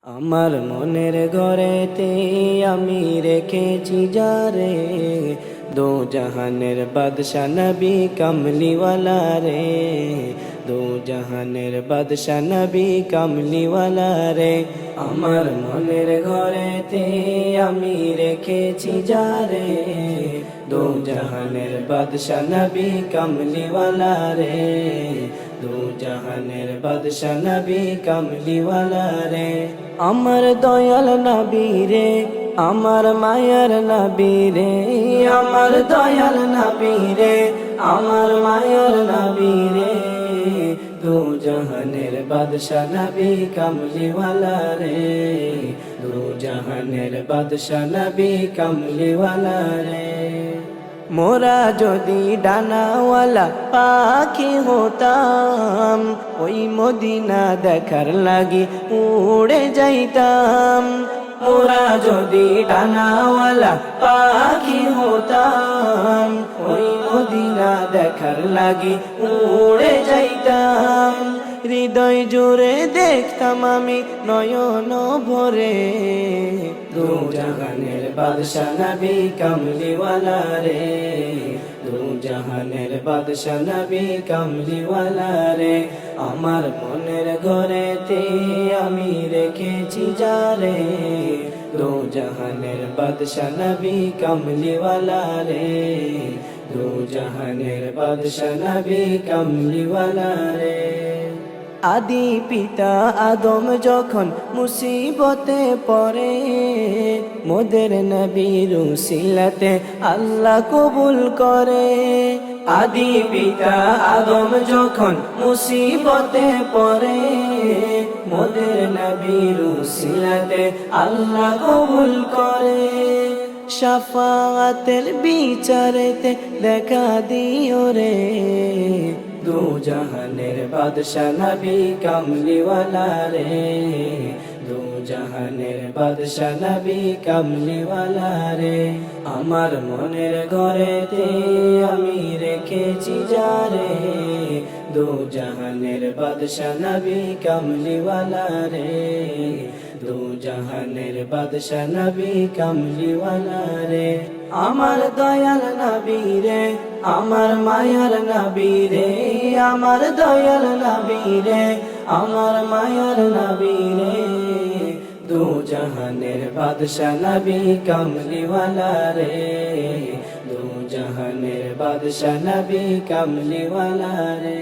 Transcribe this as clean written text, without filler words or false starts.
আমার মনের ঘরেতে আমি রেখেছি যারে, দো জাহানের বাদশা নবী কামলিওয়ালা রে, দো জাহানের বাদশা নবী কামলিওয়ালা রে। আমার মনের ঘরেতে আমি রেখেছি যারে, দো জাহানের বাদশা নবী কামলিওয়ালা রে, দো জাহানের বাদশা নবী কামলিওয়ালা রে। আমার দয়াল নবী রে, আমার মায়ার নবী রে, আমার দয়াল নবী রে, আমার মায়ার নবী রে, দো জাহানের বাদশা নবী কামলিওয়ালা রে, দো জাহানের বাদশা নবী কামলিওয়ালা রে। মোরা যদি ডানাওয়ালা পাখি হতাম, ওই মদিনা দেখার লাগি উড়ে যাইতাম। মোরা যদি ডানাওয়ালা পাখি হতাম, ওই মদিনা দেখার লাগি উড়ে যাইতাম। হৃদয় জুড়ে দেখতাম আমি নয়ন ভরে, দো জাহানের বাদশা নবী কামলিওয়ালা রে, দো জাহানের বাদশা নবী কামলিওয়ালা রে। আমার মনের ঘরেতে আমি রেখেছি যারে, দো জাহানের বাদশা নবী কামলিওয়ালা রে, দো জাহানের বাদশা নবী কামলিওয়ালা রে। আদি পিতা আদম যখন মুসিবতে পড়ে, মোদের নবীর উসিলাতে আল্লাহ কবুল করে। আদি পিতা আদম যখন মুসিবতে পড়ে, মোদের নবীর উসিলাতে আল্লাহ কবুল করে। শাফাআতের বিচারেতে দেখা দিও রে, দো জাহানের বাদশা নবী কামলিওয়ালা রে, দো জাহানের বাদশা নবী কামলিওয়ালা রে। আমার মনের ঘরেতে আমি রেখেছি যারে, দো জাহানের বাদশা নবী কামলিওয়ালা রে, দো জাহানের বাদশা নবী কামলিওয়ালা রে। আমার দয়াল নবী রে, আমার মায়ার নবী রে, আমার দয়াল নবী রে, আমার মায়ার নবী রে, দো জাহানের বাদশা নবী কামলিওয়ালা রে, দো জাহানের বাদশা নবী কামলিওয়ালা রে।